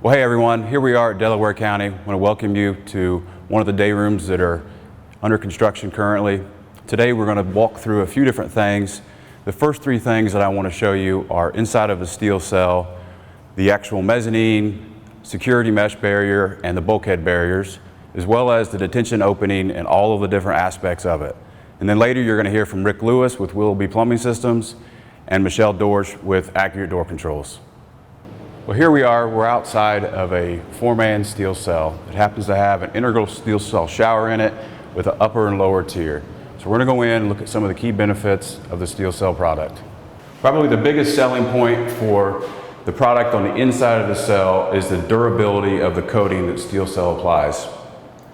Well, hey everyone, here we are at Delaware County. I want to welcome you to one of the day rooms that are under construction currently. Today we're going to walk through a few different things. The first three things that I want to show you are inside of the steel cell, the actual mezzanine, security mesh barrier, and the bulkhead barriers, as well as the detention opening and all of the different aspects of it. And then later you're going to hear from Rick Lewis with Willoughby Plumbing Systems and Michele Dorsch with Accurate Door Controls. Well, here we are. We're outside of a 4-man steel cell. It happens to have an integral steel cell shower in it with an upper and lower tier. So we're going to go in and look at some of the key benefits of the steel cell product. Probably the biggest selling point for the product on the inside of the cell is the durability of the coating that steel cell applies.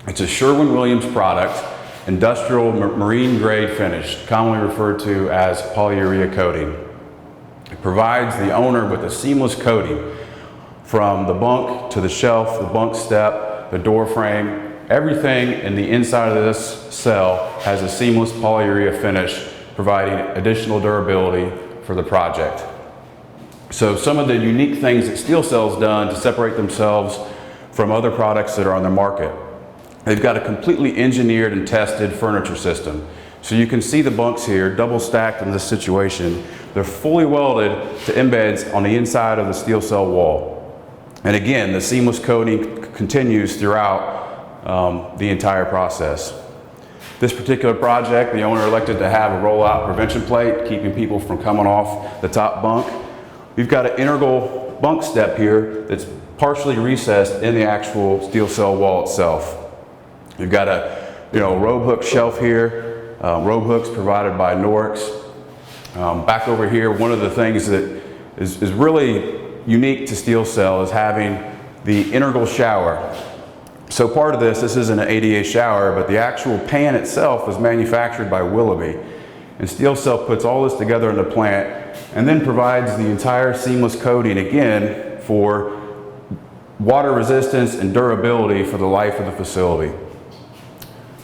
It's a Sherwin-Williams product, industrial marine grade finish, commonly referred to as polyurea coating. It provides the owner with a seamless coating from the bunk to the shelf, the bunk step, the door frame. Everything in the inside of this cell has a seamless polyurea finish, providing additional durability for the project. So some of the unique things that Steel Cell's done to separate themselves from other products that are on the market. They've got a completely engineered and tested furniture system. So you can see the bunks here, double stacked in this situation. They're fully welded to embeds on the inside of the steel cell wall. And again, the seamless coating continues throughout the entire process. This particular project, the owner elected to have a rollout prevention plate, keeping people from coming off the top bunk. We've got an integral bunk step here that's partially recessed in the actual steel cell wall itself. You've got a robe hook shelf here, robe hooks provided by Norix. Back over here, one of the things that is really unique to steel cell is having the integral shower. So part of this isn't an ADA shower, but the actual pan itself is manufactured by Willoughby. And Steel Cell puts all this together in the plant and then provides the entire seamless coating again for water resistance and durability for the life of the facility.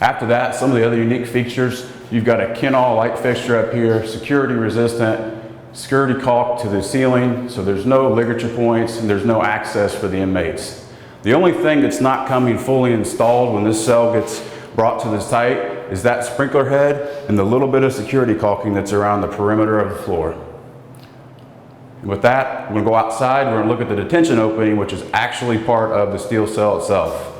After that, some of the other unique features, you've got a Kenall light fixture up here, security resistant, security caulk to the ceiling, so there's no ligature points and there's no access for the inmates. The only thing that's not coming fully installed when this cell gets brought to the site is that sprinkler head and the little bit of security caulking that's around the perimeter of the floor. And with that, we're going to go outside, we're going to look at the detention opening, which is actually part of the steel cell itself.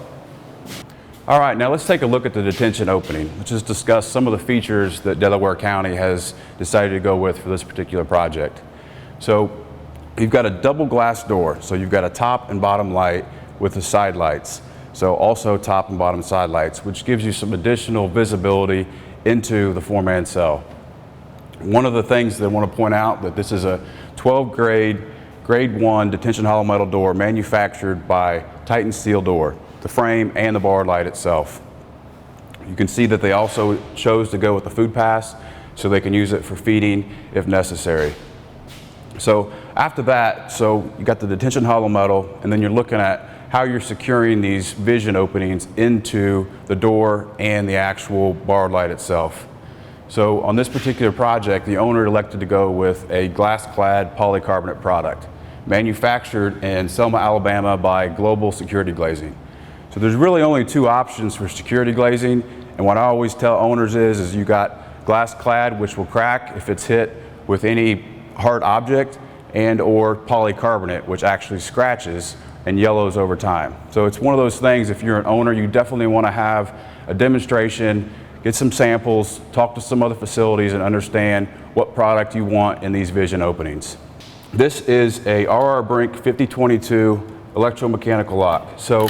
All right, now let's take a look at the detention opening. Let's just discuss some of the features that Delaware County has decided to go with for this particular project. So you've got a double glass door. So you've got a top and bottom light with the side lights. So also top and bottom side lights, which gives you some additional visibility into the 4-man cell. One of the things that I want to point out that this is a 12 grade 1 detention hollow metal door manufactured by Titan Steel Door, the frame and the bar light itself. You can see that they also chose to go with the food pass so they can use it for feeding if necessary. So after that, so you got the detention hollow metal, and then you're looking at how you're securing these vision openings into the door and the actual bar light itself. So on this particular project, the owner elected to go with a glass-clad polycarbonate product manufactured in Selma, Alabama by Global Security Glazing. So there's really only two options for security glazing, and what I always tell owners is you got glass clad, which will crack if it's hit with any hard object, and or polycarbonate, which actually scratches and yellows over time. So it's one of those things, if you're an owner, you definitely want to have a demonstration, get some samples, talk to some other facilities and understand what product you want in these vision openings. This is a RR Brink 5022 electromechanical lock. So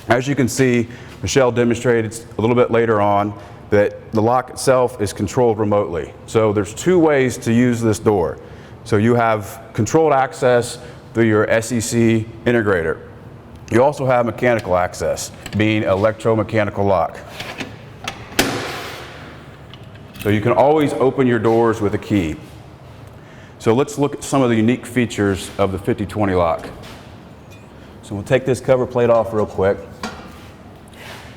as you can see, Michele demonstrated a little bit later on that the lock itself is controlled remotely. So there's two ways to use this door. So you have controlled access through your SEC integrator. You also have mechanical access, being electromechanical lock. So you can always open your doors with a key. So let's look at some of the unique features of the 5020 lock. So we'll take this cover plate off real quick.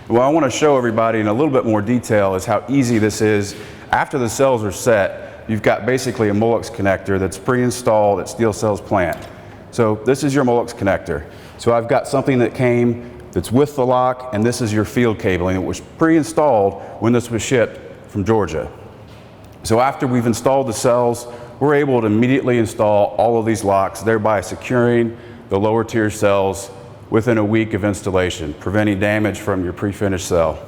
What I want to show everybody in a little bit more detail is how easy this is. After the cells are set, you've got basically a Molex connector that's pre-installed at Steel Cell's plant. So this is your Molex connector. So I've got something that came that's with the lock, and this is your field cabling. It was pre-installed when this was shipped from Georgia. So after we've installed the cells, we're able to immediately install all of these locks, thereby securing the lower tier cells within a week of installation, preventing damage from your pre-finished cell.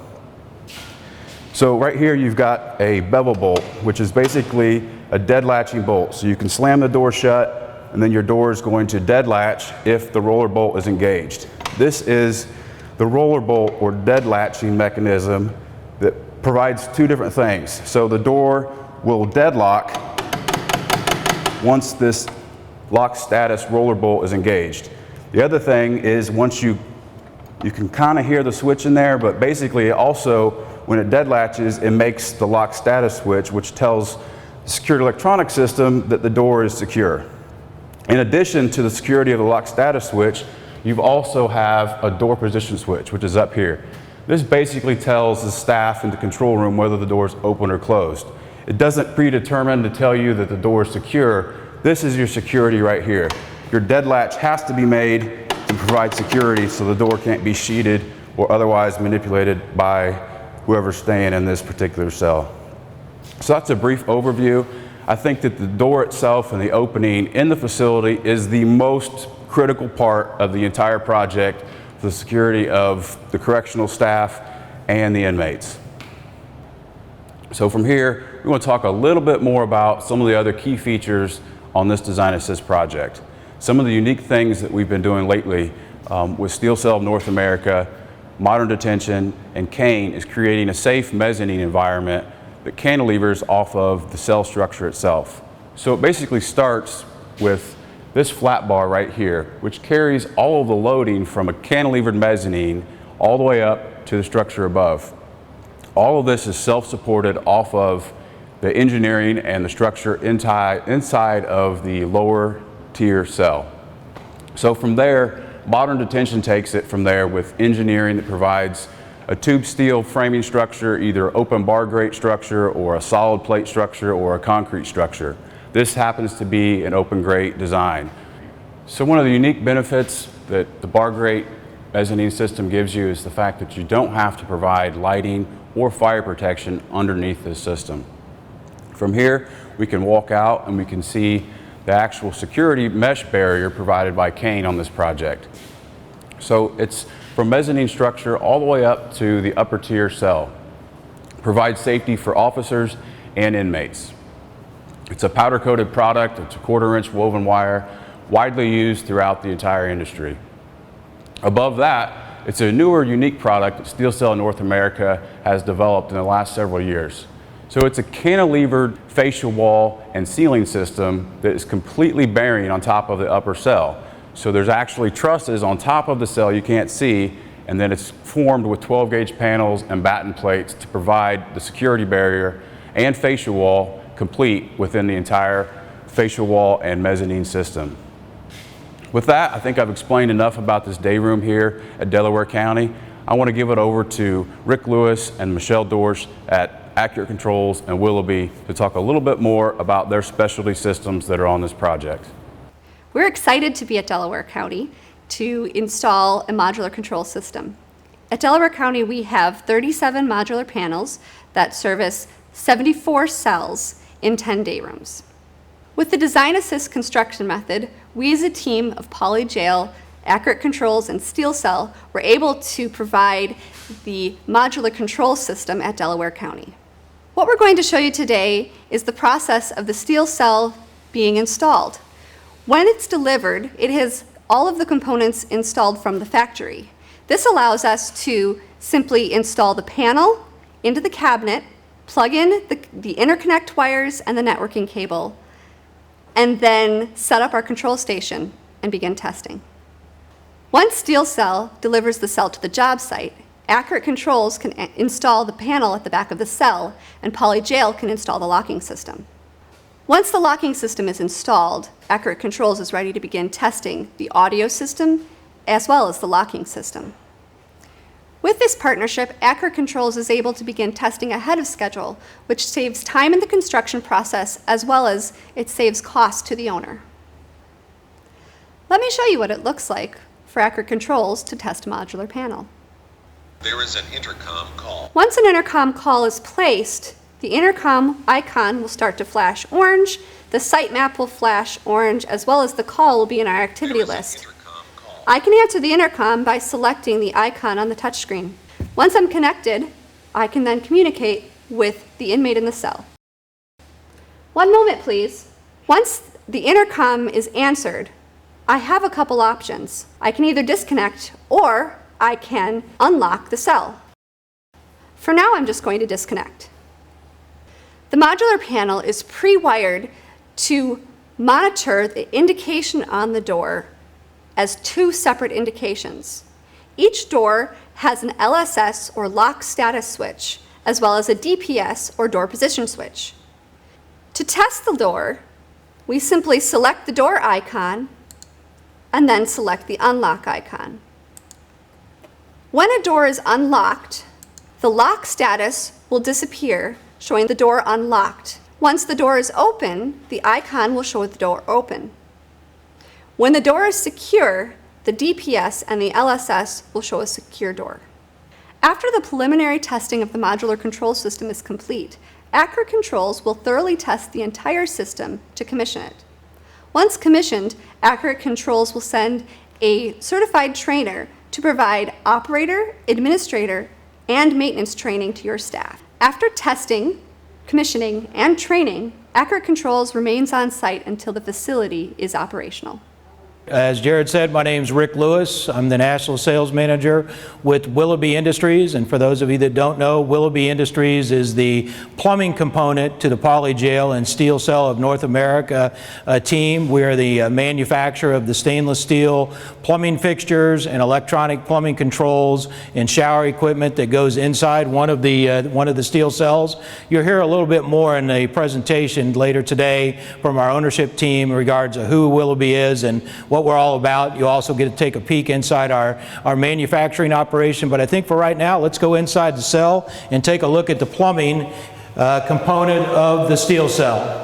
So right here you've got a bevel bolt, which is basically a dead latching bolt. So you can slam the door shut, and then your door is going to dead latch if the roller bolt is engaged. This is the roller bolt or dead latching mechanism that provides two different things. So the door will deadlock once this lock status roller bolt is engaged. The other thing is once you can kind of hear the switch in there, but basically also when it dead latches, it makes the lock status switch, which tells the secured electronic system that the door is secure. In addition to the security of the lock status switch, you also have a door position switch, which is up here. This basically tells the staff in the control room whether the door is open or closed. It doesn't predetermine to tell you that the door is secure. This is your security right here. Your dead latch has to be made to provide security so the door can't be sheeted or otherwise manipulated by whoever's staying in this particular cell. So that's a brief overview. I think that the door itself and the opening in the facility is the most critical part of the entire project for the security of the correctional staff and the inmates. So from here, we want to talk a little bit more about some of the other key features on this Design Assist project. Some of the unique things that we've been doing lately with Steel Cell of North America, Modern Detention, and Kane is creating a safe mezzanine environment that cantilevers off of the cell structure itself. So it basically starts with this flat bar right here, which carries all of the loading from a cantilevered mezzanine all the way up to the structure above. All of this is self-supported off of the engineering and the structure inside of the lower tier cell. So from there, Modern Detention takes it from there with engineering that provides a tube steel framing structure, either open bar grate structure or a solid plate structure or a concrete structure. This happens to be an open grate design. So one of the unique benefits that the bar grate mezzanine system gives you is the fact that you don't have to provide lighting or fire protection underneath this system. From here, we can walk out and we can see the actual security mesh barrier provided by Kane on this project. So it's from mezzanine structure all the way up to the upper tier cell. Provides safety for officers and inmates. It's a powder coated product. It's a 1/4 inch woven wire, widely used throughout the entire industry. Above that, it's a newer, unique product that Steel Cell North America has developed in the last several years. So it's a cantilevered fascia wall and ceiling system that is completely bearing on top of the upper cell. So there's actually trusses on top of the cell you can't see, and then it's formed with 12 gauge panels and batten plates to provide the security barrier and fascia wall complete within the entire fascia wall and mezzanine system. With that, I think I've explained enough about this day room here at Delaware County. I want to give it over to Rick Lewis and Michele Dorsch at Accurate Controls and Willoughby to talk a little bit more about their specialty systems that are on this project. We're excited to be at Delaware County to install a modular control system. At Delaware County, we have 37 modular panels that service 74 cells in 10 day rooms. With the Design Assist construction method, we as a team of Pauly Jail, Accurate Controls, and Steel Cell were able to provide the modular control system at Delaware County. What we're going to show you today is the process of the Steel Cell being installed. When it's delivered, it has all of the components installed from the factory. This allows us to simply install the panel into the cabinet, plug in the interconnect wires and the networking cable, and then set up our control station and begin testing. Once Steel Cell delivers the cell to the job site, Accurate Controls can install the panel at the back of the cell, and Pauly Jail can install the locking system. Once the locking system is installed, Accurate Controls is ready to begin testing the audio system as well as the locking system. With this partnership, Accurate Controls is able to begin testing ahead of schedule, which saves time in the construction process as well as it saves cost to the owner. Let me show you what it looks like for Accurate Controls to test a modular panel. There is an intercom call. Once an intercom call is placed, the intercom icon will start to flash orange, the site map will flash orange, as well as the call will be in our activity list. I can answer the intercom by selecting the icon on the touchscreen. Once I'm connected, I can then communicate with the inmate in the cell. One moment, please. Once the intercom is answered, I have a couple options. I can either disconnect or I can unlock the cell. For now, I'm just going to disconnect. The modular panel is pre-wired to monitor the indication on the door as two separate indications. Each door has an LSS or lock status switch, as well as a DPS or door position switch. To test the door, we simply select the door icon and then select the unlock icon. When a door is unlocked, the lock status will disappear, showing the door unlocked. Once the door is open, the icon will show the door open. When the door is secure, the DPS and the LSS will show a secure door. After the preliminary testing of the modular control system is complete, Accurate Controls will thoroughly test the entire system to commission it. Once commissioned, Accurate Controls will send a certified trainer to provide operator, administrator, and maintenance training to your staff. After testing, commissioning, and training, Accurate Controls remains on site until the facility is operational. As Jared said, my name's Rick Lewis. I'm the National Sales Manager with Willoughby Industries. And for those of you that don't know, Willoughby Industries is the plumbing component to the Pauly Jail and Steel Cell of North America team. We are the manufacturer of the stainless steel plumbing fixtures and electronic plumbing controls and shower equipment that goes inside one of the steel cells. You'll hear a little bit more in a presentation later today from our ownership team in regards to who Willoughby is and what we're all about. You also get to take a peek inside our manufacturing operation. But I think for right now, let's go inside the cell and take a look at the plumbing component of the steel cell.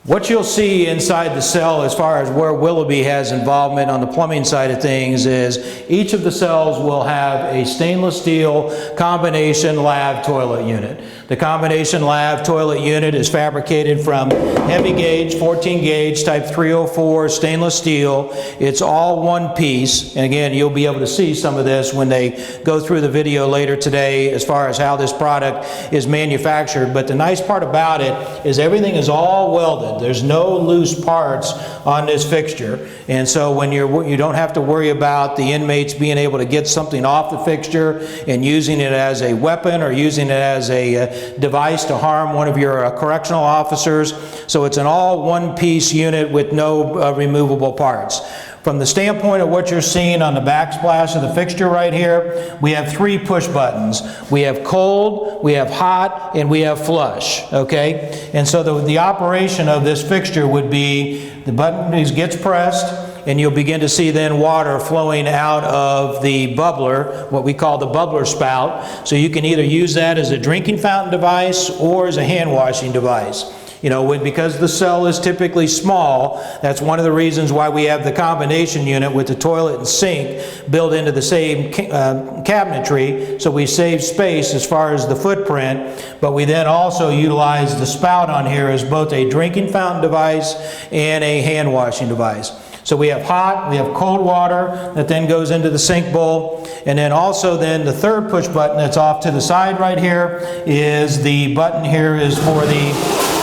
What you'll see inside the cell as far as where Willoughby has involvement on the plumbing side of things is each of the cells will have a stainless steel combination lav toilet unit. The combination lav toilet unit is fabricated from heavy gauge, 14 gauge, type 304 stainless steel. It's all one piece. And again, you'll be able to see some of this when they go through the video later today as far as how this product is manufactured. But the nice part about it is everything is all welded. There's no loose parts on this fixture. And so when you don't have to worry about the inmates being able to get something off the fixture and using it as a weapon or using it as a device to harm one of your correctional officers. So it's an all one piece unit with no removable parts. From the standpoint of what you're seeing on the backsplash of the fixture right here, we have 3 push buttons. We have cold, we have hot, and we have flush, okay? And so the operation of this fixture would be the button gets pressed, and you'll begin to see then water flowing out of the bubbler, what we call the bubbler spout. So you can either use that as a drinking fountain device or as a hand washing device. You know, because the cell is typically small, that's one of the reasons why we have the combination unit with the toilet and sink built into the same cabinetry, so we save space as far as the footprint, but we then also utilize the spout on here as both a drinking fountain device and a hand washing device. So we have hot, we have cold water that then goes into the sink bowl, and then also then the third push button that's off to the side right here is the button here is for the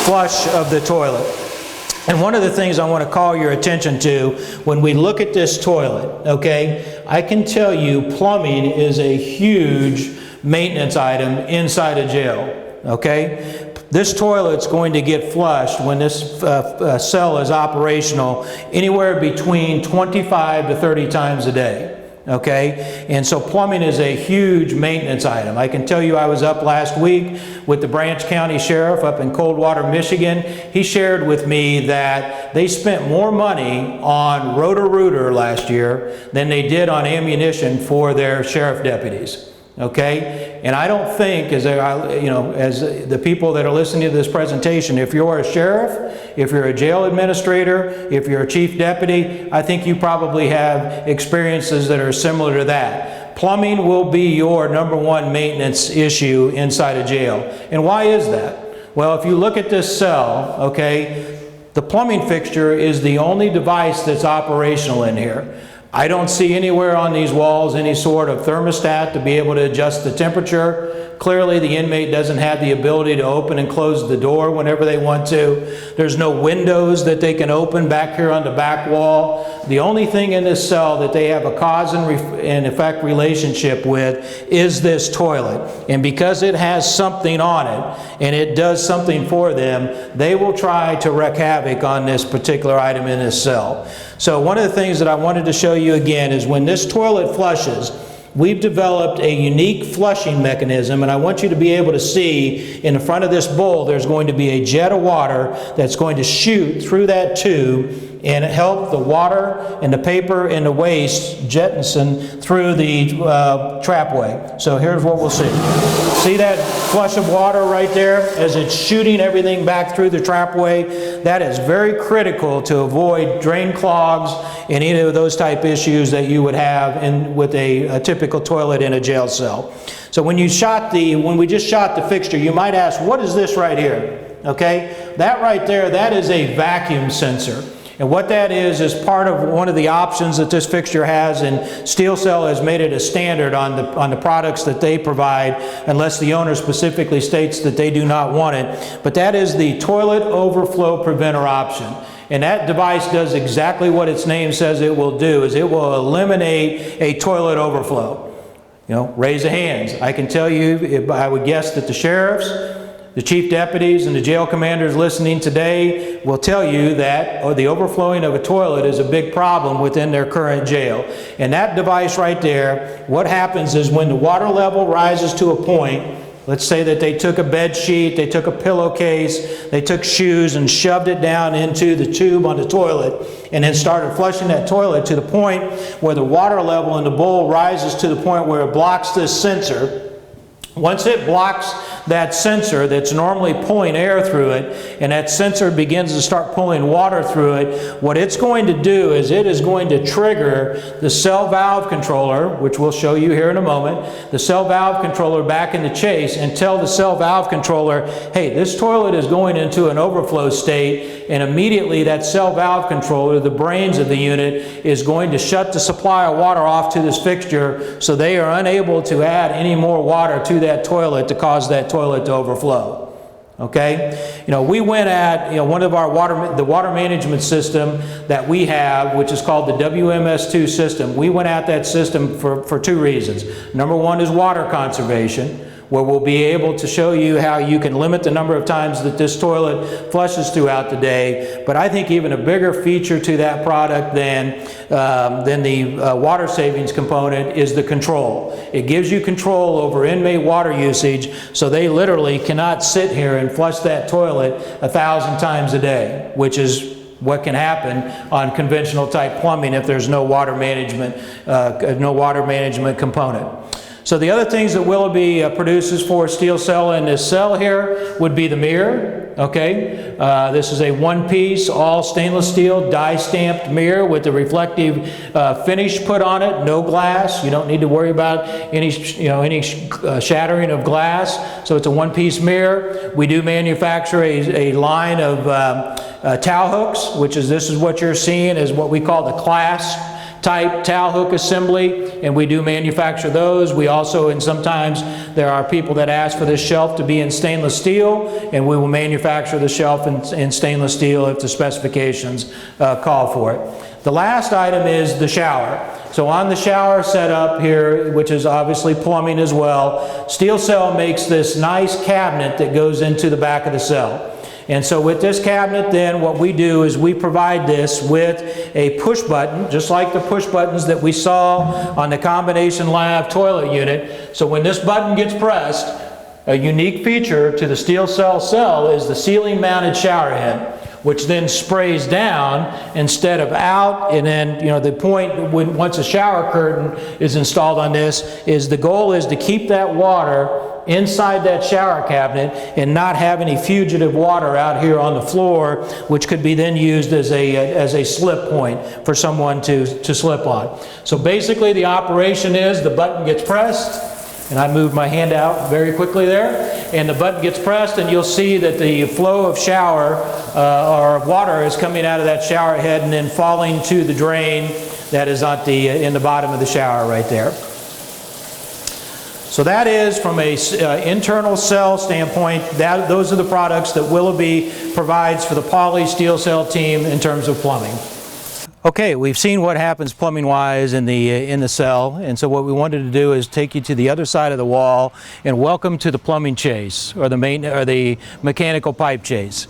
flush of the toilet. And one of the things I want to call your attention to when we look at this toilet, okay, I can tell you plumbing is a huge maintenance item inside a jail, okay? This toilet's going to get flushed when this cell is operational anywhere between 25 to 30 times a day. Okay, and so plumbing is a huge maintenance item. I can tell you I was up last week with the Branch County Sheriff up in Coldwater, Michigan. He shared with me that they spent more money on Roto-Rooter last year than they did on ammunition for their sheriff deputies. Okay, and I don't think, as the people that are listening to this presentation, if you're a sheriff, if you're a jail administrator, if you're a chief deputy, I think you probably have experiences that are similar to that. Plumbing will be your #1 maintenance issue inside a jail. And why is that? Well, if you look at this cell, okay, the plumbing fixture is the only device that's operational in here. I don't see anywhere on these walls any sort of thermostat to be able to adjust the temperature. Clearly, the inmate doesn't have the ability to open and close the door whenever they want to. There's no windows that they can open back here on the back wall. The only thing in this cell that they have a cause and effect relationship with is this toilet. And because it has something on it, and it does something for them, they will try to wreak havoc on this particular item in this cell. So one of the things that I wanted to show you again is when this toilet flushes, we've developed a unique flushing mechanism, and I want you to be able to see in the front of this bowl there's going to be a jet of water that's going to shoot through that tube and help the water and the paper and the waste jettison through the trapway. So here's what we'll see. See that flush of water right there as it's shooting everything back through the trapway? That is very critical to avoid drain clogs and any of those type issues that you would have with a typical toilet in a jail cell. So when we just shot the fixture, you might ask, what is this right here? Okay, that right there, that is a vacuum sensor. And what that is part of one of the options that this fixture has, and Steel Cell has made it a standard on the products that they provide, unless the owner specifically states that they do not want it. But that is the toilet overflow preventer option. And that device does exactly what its name says it will do, is it will eliminate a toilet overflow. Raise of hands. I can tell you, I would guess that the sheriffs, the chief deputies, and the jail commanders listening today will tell you that the overflowing of a toilet is a big problem within their current jail. And that device right there, what happens is when the water level rises to a point, let's say that they took a bed sheet, they took a pillowcase, they took shoes and shoved it down into the tube on the toilet and then started flushing that toilet to the point where the water level in the bowl rises to the point where it blocks this sensor. Once it blocks that sensor that's normally pulling air through it, and that sensor begins to start pulling water through it, what it's going to do is it is going to trigger the cell valve controller, which we'll show you here in a moment, the cell valve controller back into chase, and tell the cell valve controller, hey, this toilet is going into an overflow state, and immediately that cell valve controller, the brains of the unit, is going to shut the supply of water off to this fixture so they are unable to add any more water to that toilet to cause that toilet to overflow. Okay? We went at one of our water management system that we have, which is called the WMS2 system. We went at that system for two reasons. Number one is water conservation, where we'll be able to show you how you can limit the number of times that this toilet flushes throughout the day. But I think even a bigger feature to that product than the water savings component is the control. It gives you control over inmate water usage, so they literally cannot sit here and flush that toilet 1,000 times a day, which is what can happen on conventional type plumbing if there's no water management component. So the other things that Willoughby produces for Steel Cell in this cell here would be the mirror. Okay, this is a one-piece, all stainless steel, die-stamped mirror with the reflective finish put on it. No glass. You don't need to worry about any shattering of glass. So it's a one-piece mirror. We do manufacture a line of towel hooks, which is this is what you're seeing is what we call the class type towel hook assembly, and we do manufacture those. We also, and sometimes there are people that ask for this shelf to be in stainless steel, and we will manufacture the shelf in stainless steel if the specifications call for it. The last item is the shower. So on the shower setup here, which is obviously plumbing as well, Steel Cell makes this nice cabinet that goes into the back of the cell. And so with this cabinet then, what we do is we provide this with a push button, just like the push buttons that we saw on the combination lab toilet unit. So when this button gets pressed, a unique feature to the Steel Cell cell is the ceiling mounted shower head. which then sprays down instead of out. And then, you know, the point when once a shower curtain is installed on this is the goal is to keep that water inside that shower cabinet and not have any fugitive water out here on the floor, which could be then used as a slip point for someone to slip on. So basically the operation is the button gets pressed, and I move my hand out very quickly there, and the button gets pressed, and you'll see that the flow of shower or water is coming out of that shower head and then falling to the drain that is at in the bottom of the shower right there. So that is, from a internal cell standpoint, those are the products that Willoughby provides for the Pauly steel cell team in terms of plumbing. Okay, we've seen what happens plumbing-wise in the cell, and so what we wanted to do is take you to the other side of the wall and welcome to the plumbing chase, or the mechanical pipe chase.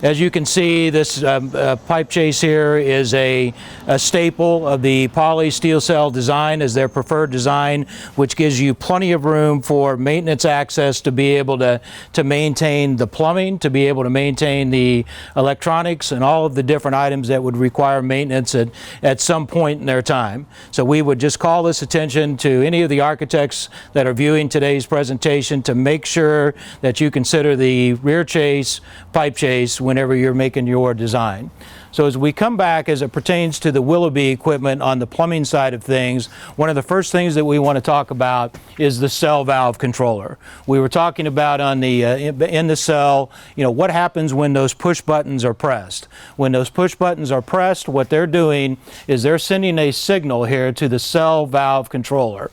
As you can see, this pipe chase here is a staple of the Pauly steel cell design as their preferred design, which gives you plenty of room for maintenance access to be able to maintain the plumbing, to be able to maintain the electronics and all of the different items that would require maintenance at some point in their time. So we would just call this attention to any of the architects that are viewing today's presentation to make sure that you consider the rear chase, pipe chase, whenever you're making your design. So as we come back, as it pertains to the Willoughby equipment on the plumbing side of things, one of the first things that we want to talk about is the cell valve controller. We were talking about on the in the cell, you know, what happens when those push buttons are pressed. When those push buttons are pressed, what they're doing is they're sending a signal here to the cell valve controller.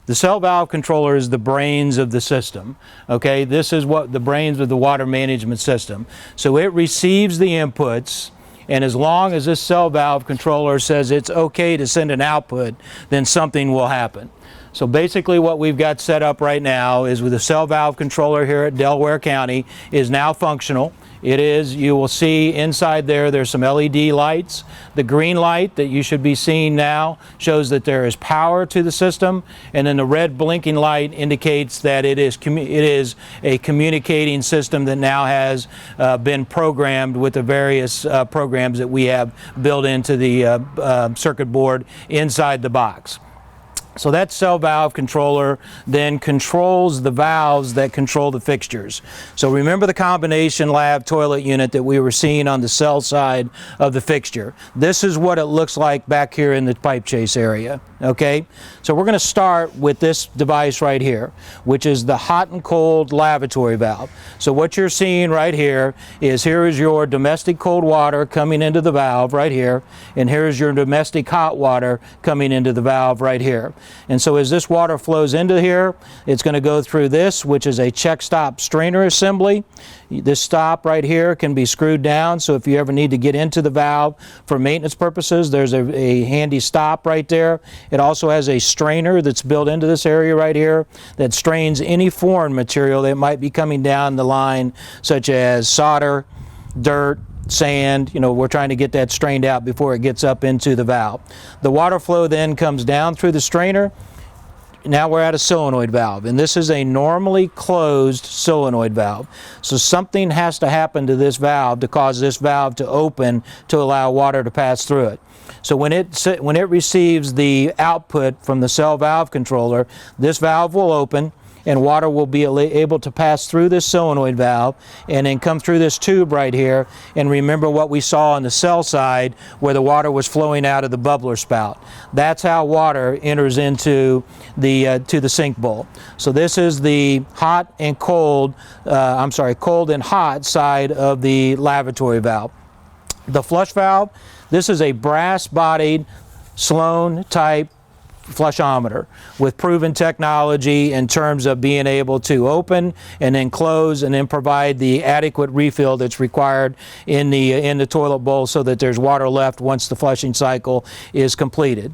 The cell valve controller is the brains of the system, okay? This is what the brains of the water management system. So it receives the inputs, and as long as this cell valve controller says it's okay to send an output, then something will happen. So basically what we've got set up right now is with the cell valve controller here at Delaware County is now functional. It is, you will see inside there's some LED lights. The green light that you should be seeing now shows that there is power to the system, and then the red blinking light indicates that it is a communicating system that now has been programmed with the various programs that we have built into the circuit board inside the box. So that cell valve controller then controls the valves that control the fixtures. So remember the combination lav toilet unit that we were seeing on the cell side of the fixture. This is what it looks like back here in the pipe chase area. Okay, so we're going to start with this device right here, which is the hot and cold lavatory valve. So what you're seeing right here is your domestic cold water coming into the valve right here, and here's your domestic hot water coming into the valve right here. And so as this water flows into here, it's going to go through this, which is a check stop strainer assembly. This stop right here can be screwed down, so if you ever need to get into the valve for maintenance purposes, there's a handy stop right there. It also has a strainer that's built into this area right here that strains any foreign material that might be coming down the line, such as solder, dirt, sand. You know, we're trying to get that strained out before it gets up into the valve. The water flow then comes down through the strainer. Now we're at a solenoid valve, and this is a normally closed solenoid valve. So something has to happen to this valve to cause this valve to open to allow water to pass through it. So when it receives the output from the cell valve controller, this valve will open and water will be able to pass through this solenoid valve and then come through this tube right here. And remember what we saw on the cell side where the water was flowing out of the bubbler spout. That's how water enters into the sink bowl. So this is the hot and cold, cold and hot side of the lavatory valve. The flush valve, this is a brass-bodied Sloan type flushometer with proven technology in terms of being able to open and then close and then provide the adequate refill that's required in the toilet bowl so that there's water left once the flushing cycle is completed.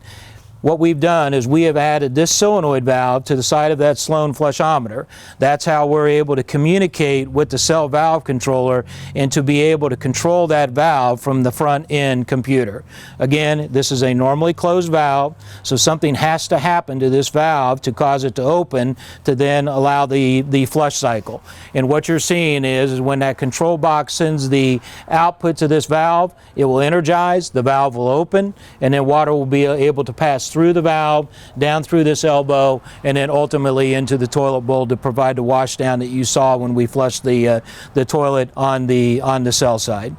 what we've done is we have added this solenoid valve to the side of that Sloan flushometer. That's how we're able to communicate with the cell valve controller and to be able to control that valve from the front end computer. Again, this is a normally closed valve, so something has to happen to this valve to cause it to open to then allow the flush cycle. And what you're seeing is when that control box sends the output to this valve, it will energize, the valve will open, and then water will be able to pass through the valve, down through this elbow, and then ultimately into the toilet bowl to provide the wash down that you saw when we flushed the toilet on the cell side.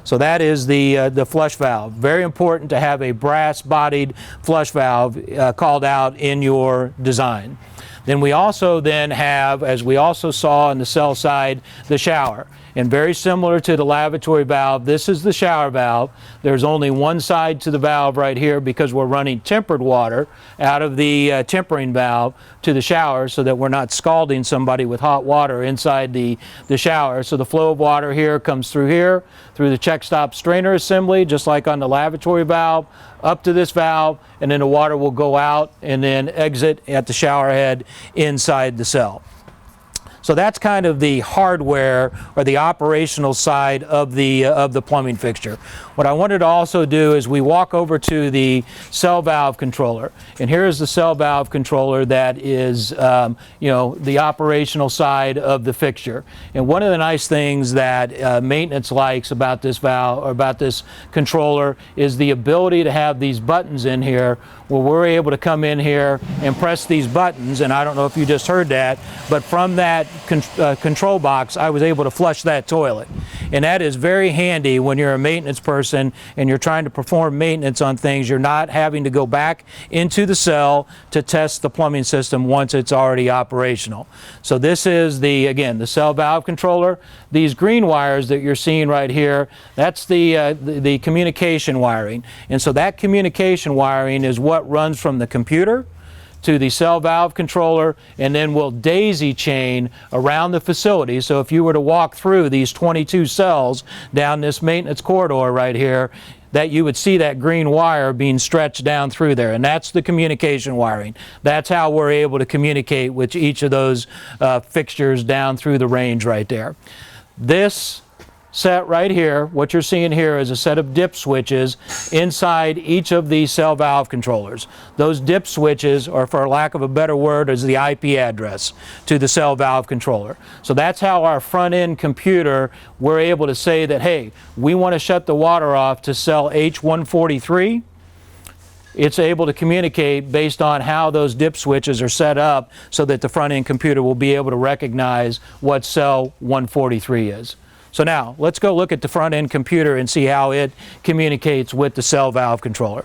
So that is the flush valve. Very important to have a brass-bodied flush valve called out in your design. Then we also have, as we also saw on the cell side, the shower. And very similar to the lavatory valve, this is the shower valve. There's only one side to the valve right here because we're running tempered water out of the tempering valve to the shower so that we're not scalding somebody with hot water inside the shower. So the flow of water here comes through here, through the check stop strainer assembly, just like on the lavatory valve, up to this valve, and then the water will go out and then exit at the shower head inside the cell. So that's kind of the hardware or the operational side of the plumbing fixture. What I wanted to also do is we walk over to the cell valve controller, and here is the cell valve controller that is the operational side of the fixture. And one of the nice things that maintenance likes about this valve or about this controller is the ability to have these buttons in here where we're able to come in here and press these buttons, and I don't know if you just heard that, but from that control box I was able to flush that toilet. And that is very handy when you're a maintenance person and you're trying to perform maintenance on things. You're not having to go back into the cell to test the plumbing system once it's already operational. So this is again the cell valve controller. These green wires that you're seeing right here, that's the communication wiring. And so that communication wiring is what runs from the computer to the cell valve controller, and then will daisy chain around the facility. So if you were to walk through these 22 cells down this maintenance corridor right here, that you would see that green wire being stretched down through there, and that's the communication wiring. That's how we're able to communicate with each of those fixtures down through the range right there. This set right here, what you're seeing here is a set of dip switches inside each of these cell valve controllers. Those dip switches, or for lack of a better word, is the IP address to the cell valve controller. So that's how our front end computer, we're able to say that, hey, we want to shut the water off to cell H143. It's able to communicate based on how those dip switches are set up so that the front end computer will be able to recognize what cell 143 is. So now, let's go look at the front end computer and see how it communicates with the cell valve controller.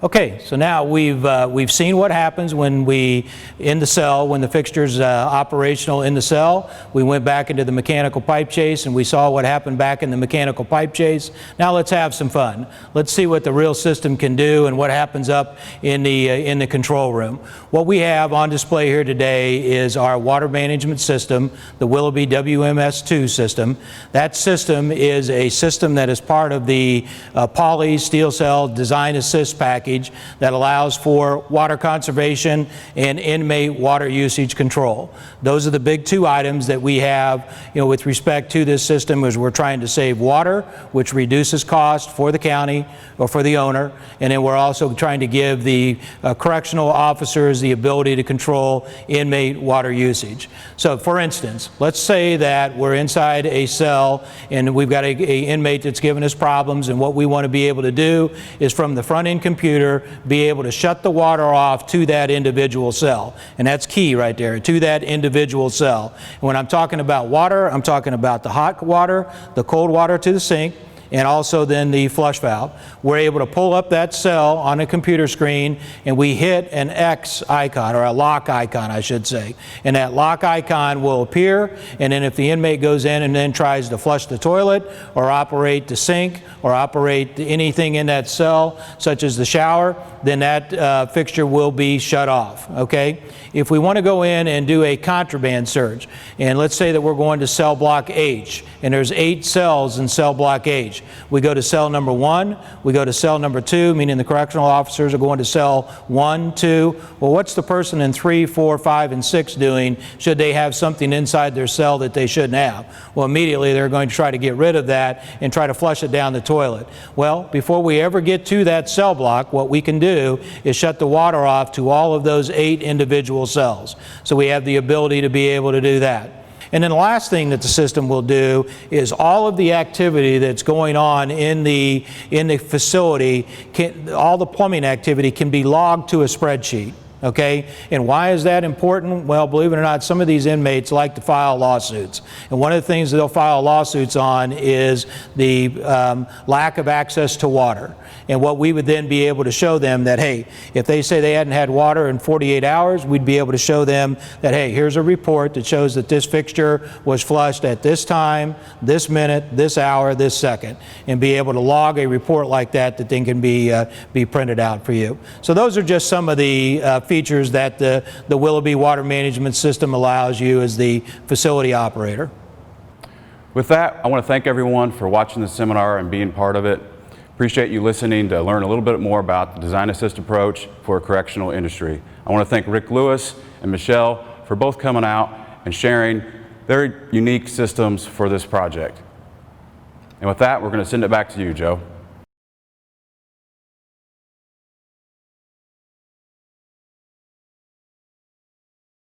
Okay, so now we've seen what happens when in the cell, when the fixture's operational in the cell. We went back into the mechanical pipe chase and we saw what happened back in the mechanical pipe chase. Now let's have some fun. Let's see what the real system can do and what happens up in the control room. What we have on display here today is our water management system, the Willoughby WMS2 system. That system is a system that is part of the Pauly Steel Cell Design Assist package that allows for water conservation and inmate water usage control. Those are the big two items that we have, with respect to this system, is we're trying to save water, which reduces cost for the county or for the owner, and then we're also trying to give the correctional officers the ability to control inmate water usage. So for instance, let's say that we're inside a cell and we've got a inmate that's given us problems, and what we want to be able to do is from the front end computer be able to shut the water off to that individual cell. And that's key right there, to that individual cell. And when I'm talking about water, I'm talking about the hot water, the cold water to the sink, and also then the flush valve. We're able to pull up that cell on a computer screen and we hit an X icon, or a lock icon I should say. And that lock icon will appear, and then if the inmate goes in and then tries to flush the toilet or operate the sink or operate anything in that cell, such as the shower, then that fixture will be shut off, okay? If we want to go in and do a contraband search, and let's say that we're going to cell block H, and there's 8 cells in cell block H, stage. We go to cell number 1, we go to cell number 2, meaning the correctional officers are going to cell 1, 2. Well, what's the person in 3, 4, 5, and 6 doing should they have something inside their cell that they shouldn't have? Well, immediately they're going to try to get rid of that and try to flush it down the toilet. Well, before we ever get to that cell block, what we can do is shut the water off to all of those 8 individual cells. So we have the ability to be able to do that. And then the last thing that the system will do is all of the activity that's going on in the facility, all the plumbing activity can be logged to a spreadsheet. Okay, and why is that important? Well, believe it or not, some of these inmates like to file lawsuits. And one of the things that they'll file lawsuits on is the lack of access to water. And what we would then be able to show them that, hey, if they say they hadn't had water in 48 hours, we'd be able to show them that, hey, here's a report that shows that this fixture was flushed at this time, this minute, this hour, this second, and be able to log a report like that that then can be printed out for you. So those are just some of the features that the Willoughby Water Management System allows you as the facility operator. With that, I want to thank everyone for watching this seminar and being part of it. Appreciate you listening to learn a little bit more about the design assist approach for a correctional industry. I want to thank Rick Lewis and Michele for both coming out and sharing their unique systems for this project. And with that, we're going to send it back to you, Joe.